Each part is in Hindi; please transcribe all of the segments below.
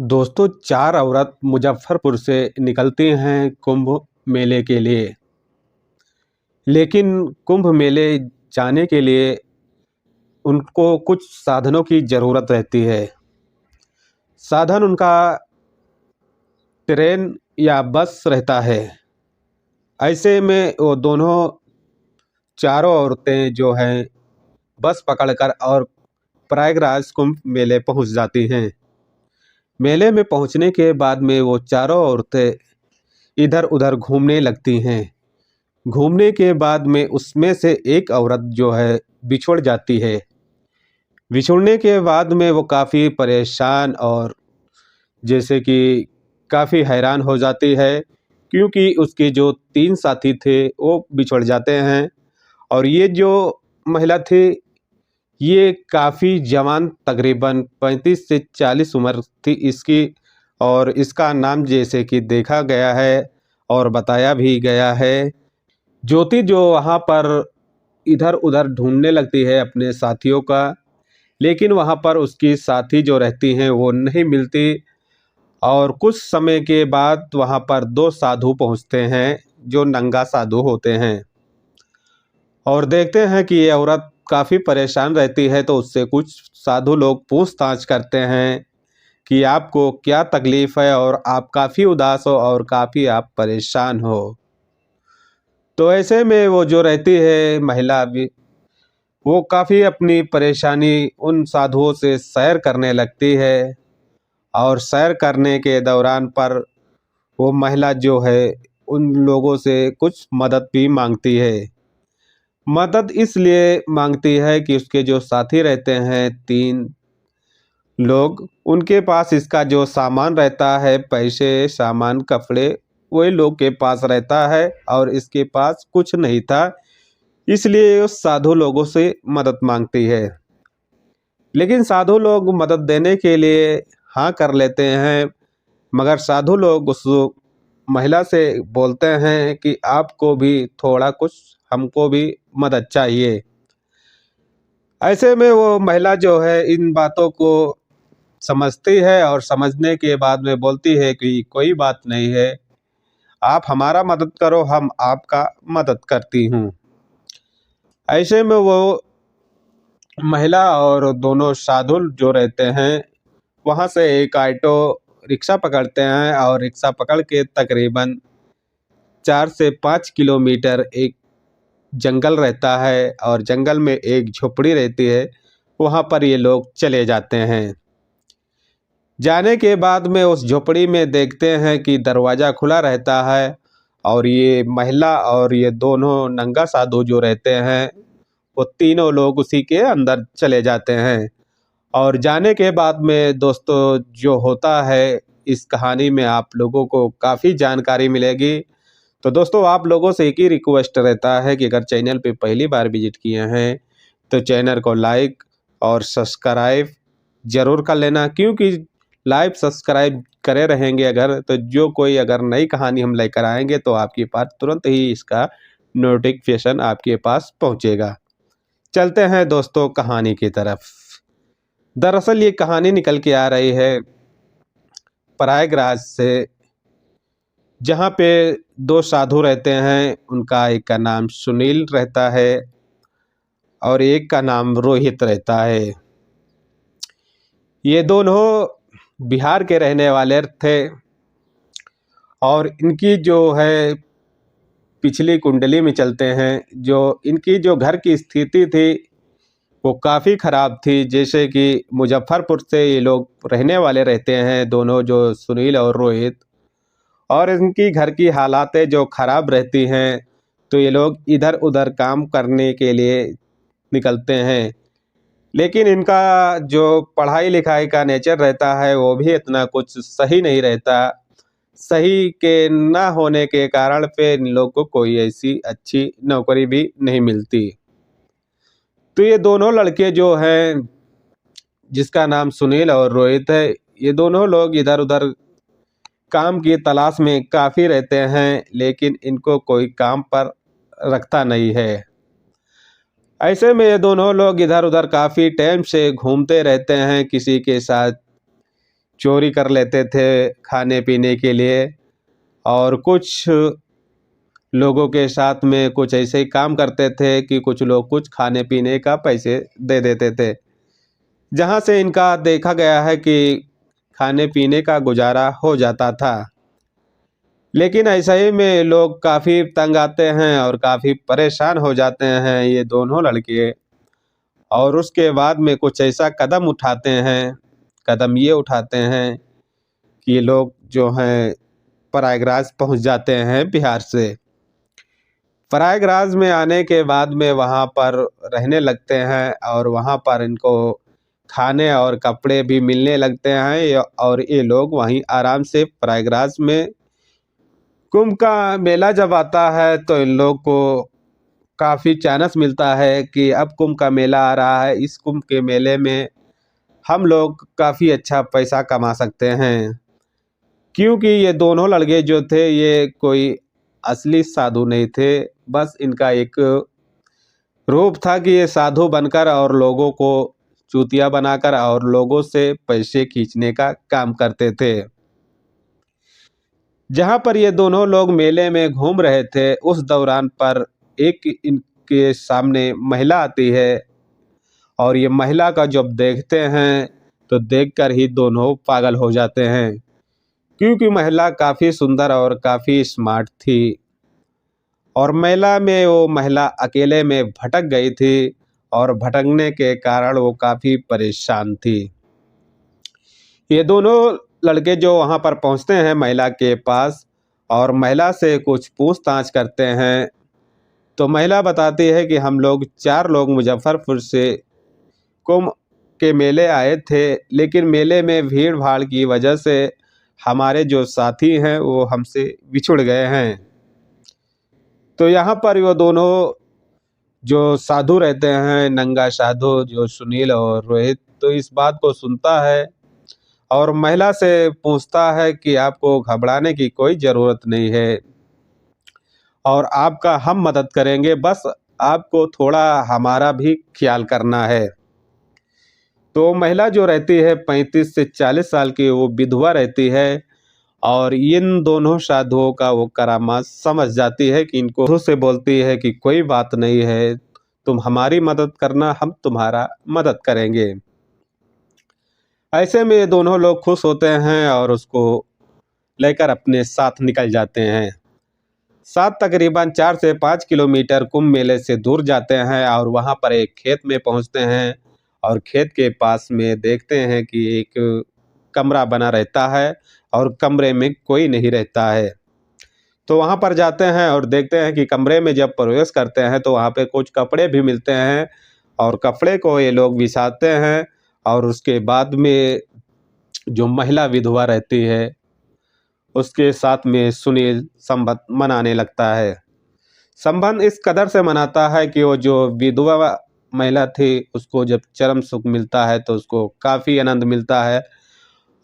दोस्तों, 4 औरत मुज़फ़्फ़रपुर से निकलती हैं कुंभ मेले के लिए। लेकिन कुंभ मेले जाने के लिए उनको कुछ साधनों की ज़रूरत रहती है। साधन उनका ट्रेन या बस रहता है। ऐसे में वो दोनों चारों औरतें जो हैं बस पकड़कर और प्रयागराज कुंभ मेले पहुंच जाती हैं। मेले में पहुंचने के बाद में वो चारों औरतें इधर-उधर घूमने लगती हैं। घूमने के बाद में उसमें से एक औरत जो है बिछुड़ जाती है। बिछुड़ने के बाद में वो काफ़ी परेशान और जैसे कि काफ़ी हैरान हो जाती है, क्योंकि उसके जो 3 साथी थे वो बिछुड़ जाते हैं। और ये जो महिला थी, ये काफ़ी जवान, तकरीबन 35 से 40 उम्र थी इसकी। और इसका नाम जैसे कि देखा गया है और बताया भी गया है। ज्योति जो वहाँ पर इधर-उधर ढूँढने लगती है अपने साथियों का, लेकिन वहाँ पर उसकी साथी जो रहती हैं वो नहीं मिलती। और कुछ समय के बाद वहाँ पर 2 साधु पहुँचते हैं, जो नंगा साधु होते हैं, और देखते हैं कि ये औरत काफ़ी परेशान रहती है, तो उससे कुछ साधु लोग पूछताछ करते हैं कि आपको क्या तकलीफ़ है और आप काफ़ी उदास हो और काफ़ी आप परेशान हो। तो ऐसे में वो जो रहती है महिला भी, वो काफ़ी अपनी परेशानी उन साधुओं से शेयर करने लगती है। और शेयर करने के दौरान पर वो महिला जो है उन लोगों से कुछ मदद भी मांगती है। मदद इसलिए मांगती है कि उसके जो साथी रहते हैं 3 लोग, उनके पास इसका जो सामान रहता है, पैसे, सामान, कपड़े, वही लोग के पास रहता है और इसके पास कुछ नहीं था। इसलिए उस साधु लोगों से मदद मांगती है। लेकिन साधु लोग मदद देने के लिए हाँ कर लेते हैं, मगर साधु लोग उस महिला से बोलते हैं कि आपको भी थोड़ा कुछ, हमको भी मदद चाहिए। ऐसे में वो महिला जो है इन बातों को समझती है और समझने के बाद में बोलती है कि कोई बात नहीं है, आप हमारा मदद करो, हम आपका मदद करती हूँ। ऐसे में वो महिला और दोनों साधु जो रहते हैं, वहाँ से एक ऑटो रिक्शा पकड़ते हैं और रिक्शा पकड़ के तकरीबन 4 से 5 किलोमीटर एक जंगल रहता है और जंगल में एक झोपड़ी रहती है, वहाँ पर ये लोग चले जाते हैं। जाने के बाद में उस झोपड़ी में देखते हैं कि दरवाज़ा खुला रहता है और ये महिला और ये दोनों नंगा साधु जो रहते हैं, वो तीनों लोग उसी के अंदर चले जाते हैं। और जाने के बाद में दोस्तों जो होता है, इस कहानी में आप लोगों को काफ़ी जानकारी मिलेगी। तो दोस्तों, आप लोगों से एक ही रिक्वेस्ट रहता है कि अगर चैनल पे पहली बार विज़िट किए हैं, तो चैनल को लाइक और सब्सक्राइब ज़रूर कर लेना, क्योंकि लाइक सब्सक्राइब करे रहेंगे अगर, तो जो कोई अगर नई कहानी हम लेकर आएँगे तो आपके पास तुरंत ही इसका नोटिफ़िकेशन आपके पास पहुँचेगा। चलते हैं दोस्तों कहानी की तरफ। दरअसल ये कहानी निकल के आ रही है प्रयागराज से, जहाँ पे 2 साधु रहते हैं। उनका एक का नाम सुनील रहता है और एक का नाम रोहित रहता है। ये दोनों बिहार के रहने वाले थे और इनकी जो है पिछली कुंडली में चलते हैं, जो इनकी जो घर की स्थिति थी वो काफ़ी ख़राब थी। जैसे कि मुज़फ़्फ़रपुर से ये लोग रहने वाले रहते हैं, दोनों जो सुनील और रोहित। और इनकी घर की हालातें जो ख़राब रहती हैं, तो ये लोग इधर-उधर काम करने के लिए निकलते हैं। लेकिन इनका जो पढ़ाई-लिखाई का नेचर रहता है, वो भी इतना कुछ सही नहीं रहता। सही के ना होने के कारण पे इन लोग को कोई ऐसी अच्छी नौकरी भी नहीं मिलती। तो ये दोनों लड़के जो हैं, जिसका नाम सुनील और रोहित है, ये दोनों लोग इधर-उधर काम की तलाश में काफ़ी रहते हैं, लेकिन इनको कोई काम पर रखता नहीं है। ऐसे में ये दोनों लोग इधर-उधर काफ़ी टाइम से घूमते रहते हैं, किसी के साथ चोरी कर लेते थे खाने पीने के लिए, और कुछ लोगों के साथ में कुछ ऐसे ही काम करते थे कि कुछ लोग कुछ खाने पीने का पैसे दे देते थे, जहाँ से इनका देखा गया है कि खाने पीने का गुजारा हो जाता था। लेकिन ऐसा ही में लोग काफ़ी तंग आते हैं और काफ़ी परेशान हो जाते हैं ये दोनों लड़के, और उसके बाद में कुछ ऐसा कदम उठाते हैं, कदम ये उठाते हैं कि ये लोग जो हैं प्रयागराज पहुंच जाते हैं बिहार से। प्रयागराज में आने के बाद में वहाँ पर रहने लगते हैं, और वहाँ पर इनको खाने और कपड़े भी मिलने लगते हैं, और ये लोग वहीं आराम से प्रयागराज में कुंभ का मेला जब आता है तो इन लोग को काफ़ी चानस मिलता है कि अब कुंभ का मेला आ रहा है, इस कुंभ के मेले में हम लोग काफ़ी अच्छा पैसा कमा सकते हैं। क्योंकि ये दोनों लड़के जो थे ये कोई असली साधु नहीं थे, बस इनका एक रूप था कि ये साधु बनकर और लोगों को चूतिया बनाकर और लोगों से पैसे खींचने का काम करते थे। जहाँ पर ये दोनों लोग मेले में घूम रहे थे, उस दौरान पर एक इनके सामने महिला आती है, और ये महिला का जब देखते हैं तो देखकर ही दोनों पागल हो जाते हैं, क्योंकि महिला काफ़ी सुंदर और काफ़ी स्मार्ट थी, और मेला में वो महिला अकेले में भटक गई थी, और भटकने के कारण वो काफ़ी परेशान थी। ये दोनों लड़के जो वहाँ पर पहुँचते हैं महिला के पास, और महिला से कुछ पूछताछ करते हैं, तो महिला बताती है कि हम लोग 4 लोग मुजफ्फरपुर से कुंभ के मेले आए थे, लेकिन मेले में भीड़ भाड़ की वजह से हमारे जो साथी हैं वो हमसे बिछुड़ गए हैं। तो यहाँ पर वो दोनों जो साधु रहते हैं, नंगा साधु जो सुनील और रोहित, तो इस बात को सुनता है और महिला से पूछता है कि आपको घबराने की कोई ज़रूरत नहीं है, और आपका हम मदद करेंगे, बस आपको थोड़ा हमारा भी ख्याल करना है। तो महिला जो रहती है 35 से 40 साल की, वो विधवा रहती है, और इन दोनों साधुओं का वो करामा समझ जाती है कि इनको खुद से बोलती है कि कोई बात नहीं है, तुम हमारी मदद करना, हम तुम्हारा मदद करेंगे। ऐसे में ये दोनों लोग खुश होते हैं और उसको लेकर अपने साथ निकल जाते हैं। साथ तकरीबन 4 से 5 किलोमीटर कुंभ मेले से दूर जाते हैं, और वहाँ पर एक खेत में पहुँचते हैं, और खेत के पास में देखते हैं कि एक कमरा बना रहता है, और कमरे में कोई नहीं रहता है। तो वहाँ पर जाते हैं और देखते हैं कि कमरे में जब प्रवेश करते हैं तो वहाँ पे कुछ कपड़े भी मिलते हैं, और कपड़े को ये लोग बिछाते हैं, और उसके बाद में जो महिला विधवा रहती है उसके साथ में सुनील संबंध मनाने लगता है। संबंध इस कदर से मनाता है कि वो जो विधवा महिला थी उसको जब चरम सुख मिलता है तो उसको काफ़ी आनंद मिलता है,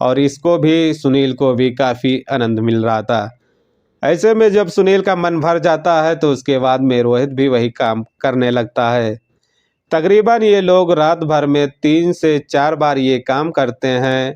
और इसको भी, सुनील को भी काफ़ी आनंद मिल रहा था। ऐसे में जब सुनील का मन भर जाता है तो उसके बाद में रोहित भी वही काम करने लगता है। तकरीबन ये लोग रात भर में 3 से 4 बार ये काम करते हैं,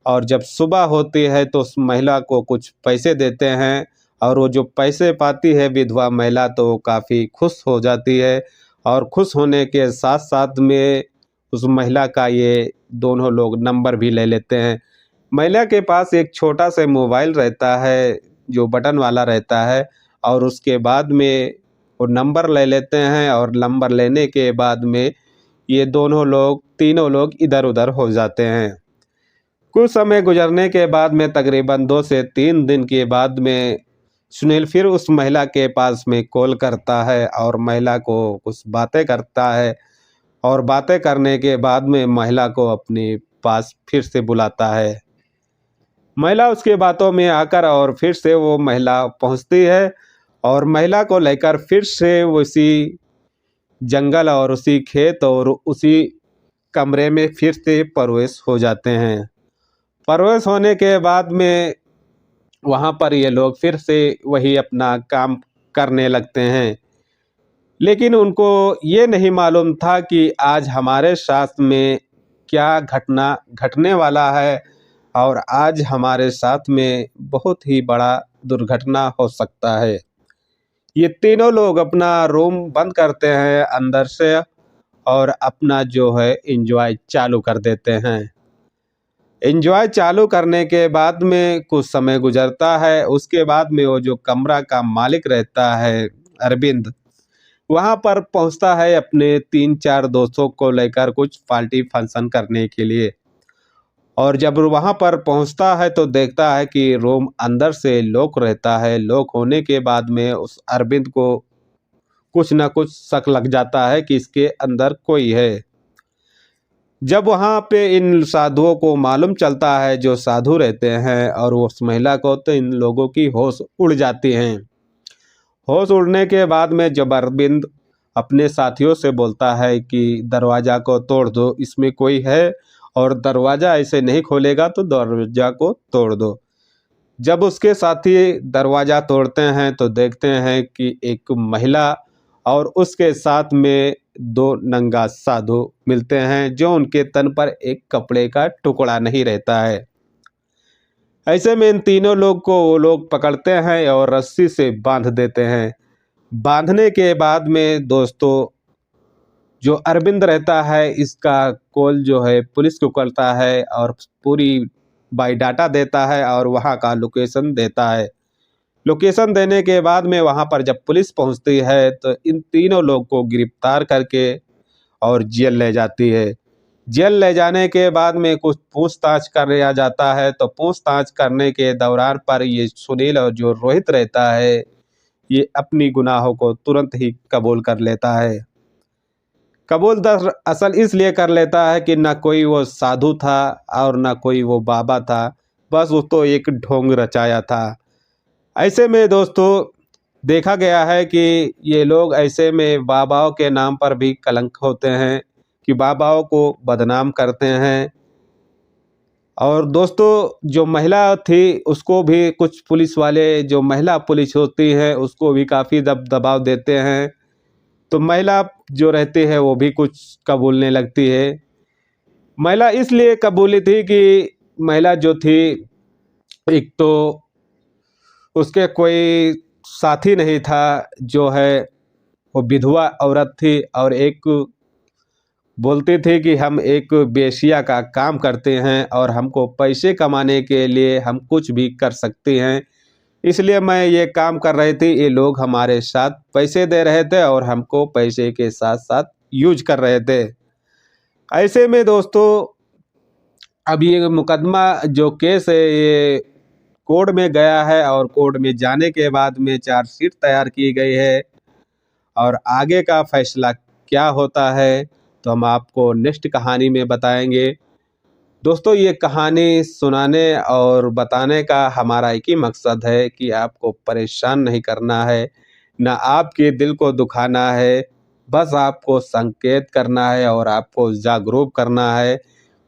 और जब सुबह होती है तो उस महिला को कुछ पैसे देते हैं, और वो जो पैसे पाती है विधवा महिला तो वो काफ़ी खुश हो जाती है, और खुश होने के साथ साथ में उस महिला का ये दोनों लोग नंबर भी ले लेते हैं। महिला के पास एक छोटा सा मोबाइल रहता है जो बटन वाला रहता है, और उसके बाद में वो नंबर ले लेते हैं, और नंबर लेने के बाद में ये दोनों लोग, तीनों लोग इधर उधर हो जाते हैं। कुछ समय गुजरने के बाद में तकरीबन 2 से 3 दिन के बाद में सुनील फिर उस महिला के पास में कॉल करता है, और महिला को कुछ बातें करता है, और बातें करने के बाद में महिला को अपने पास फिर से बुलाता है। महिला उसके बातों में आकर और फिर से वो महिला पहुंचती है, और महिला को लेकर फिर से उसी जंगल और उसी खेत और उसी कमरे में फिर से प्रवेश हो जाते हैं। प्रवेश होने के बाद में वहाँ पर ये लोग फिर से वही अपना काम करने लगते हैं, लेकिन उनको ये नहीं मालूम था कि आज हमारे साथ में क्या घटना घटने वाला है, और आज हमारे साथ में बहुत ही बड़ा दुर्घटना हो सकता है। ये तीनों लोग अपना रूम बंद करते हैं अंदर से और अपना जो है एंजॉय चालू कर देते हैं। एंजॉय चालू करने के बाद में कुछ समय गुजरता है, उसके बाद में वो जो कमरा का मालिक रहता है अरविंद, वहाँ पर पहुँचता है अपने 3-4 दोस्तों को लेकर कुछ पार्टी फंक्शन करने के लिए। और जब वहाँ पर पहुँचता है तो देखता है कि रूम अंदर से लॉक रहता है। लॉक होने के बाद में उस अरविंद को कुछ न कुछ शक लग जाता है कि इसके अंदर कोई है। जब वहाँ पे इन साधुओं को मालूम चलता है, जो साधु रहते हैं, और उस महिला को, तो इन लोगों की होश उड़ जाती हैं। होश उड़ने के बाद में जब अरविंद अपने साथियों से बोलता है कि दरवाज़ा को तोड़ दो, इसमें कोई है और दरवाज़ा ऐसे नहीं खोलेगा तो दरवाज़ा को तोड़ दो। जब उसके साथी दरवाज़ा तोड़ते हैं तो देखते हैं कि एक महिला और उसके साथ में 2 नंगा साधु मिलते हैं, जो उनके तन पर एक कपड़े का टुकड़ा नहीं रहता है। ऐसे में इन तीनों लोग को वो लोग पकड़ते हैं और रस्सी से बांध देते हैं। बांधने के बाद में दोस्तों, जो अरविंद रहता है, इसका कॉल जो है पुलिस को करता है और पूरी बायोडाटा देता है और वहाँ का लोकेशन देता है। लोकेशन देने के बाद में वहाँ पर जब पुलिस पहुँचती है तो इन तीनों लोग को गिरफ्तार करके और जेल ले जाती है। जेल ले जाने के बाद में कुछ पूछताछ कर लिया जाता है, तो पूछताछ करने के दौरान पर ये सुनील और जो रोहित रहता है, ये अपनी गुनाहों को तुरंत ही कबूल कर लेता है। कबूल दरअसल इसलिए कर लेता है कि ना कोई वो साधु था और ना कोई वो बाबा था, बस वो तो एक ढोंग रचाया था। ऐसे में दोस्तों देखा गया है कि ये लोग ऐसे में बाबाओं के नाम पर भी कलंक होते हैं, कि बाबाओं को बदनाम करते हैं। और दोस्तों, जो महिला थी उसको भी कुछ पुलिस वाले, जो महिला पुलिस होती है, उसको भी काफ़ी दबाव देते हैं। तो महिला जो रहती है वो भी कुछ कबूलने लगती है। महिला इसलिए कबूली थी कि महिला जो थी, एक तो उसके कोई साथी नहीं था, जो है वो विधवा औरत थी, और एक बोलती थी कि हम एक वेश्या का काम करते हैं और हमको पैसे कमाने के लिए हम कुछ भी कर सकते हैं, इसलिए मैं ये काम कर रही थी। ये लोग हमारे साथ पैसे दे रहे थे और हमको पैसे के साथ साथ यूज कर रहे थे। ऐसे में दोस्तों, अब ये मुकदमा जो केस है, ये कोर्ट में गया है और कोर्ट में जाने के बाद में चार्जशीट तैयार की गई है। और आगे का फैसला क्या होता है तो हम आपको नेक्स्ट कहानी में बताएंगे। दोस्तों, ये कहानी सुनाने और बताने का हमारा एक ही मकसद है कि आपको परेशान नहीं करना है, ना आपके दिल को दुखाना है, बस आपको संकेत करना है और आपको जागरूक करना है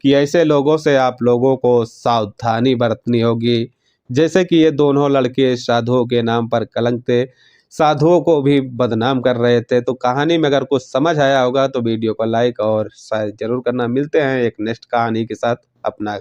कि ऐसे लोगों से आप लोगों को सावधानी बरतनी होगी। जैसे कि ये दोनों लड़के साधुओं के नाम पर कलंक थे, साधुओं को भी बदनाम कर रहे थे। तो कहानी में अगर कुछ समझ आया होगा तो वीडियो को लाइक और शेयर जरूर करना। मिलते हैं एक नेक्स्ट कहानी के साथ। अपना